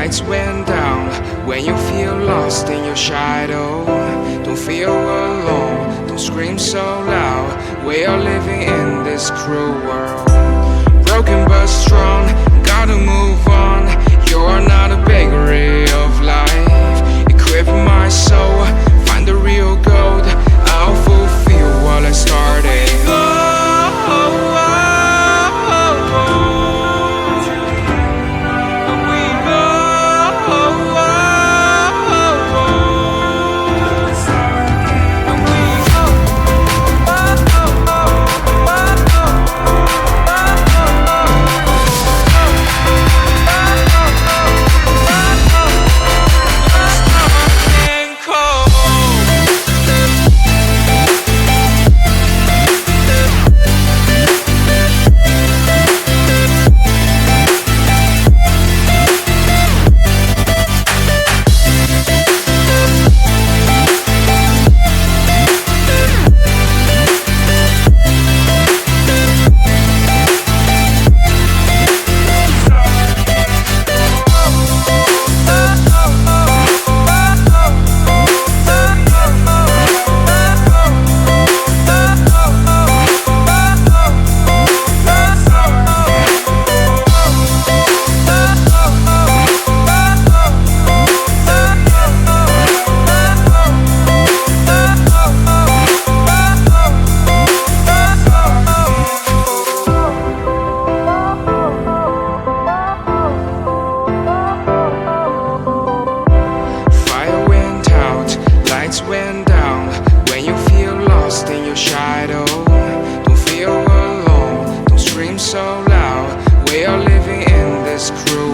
lights went down. When you feel lost in your shadow, don't feel alone, don't scream so loud. We are living in this cruel world, broken but strong, gotta move on. You're not a bakery of life, equip my soul, find the real gold. I'll fulfill what I started. Went down. When you feel lost in your shadow, don't feel alone, don't scream so loud. We are living in this cruel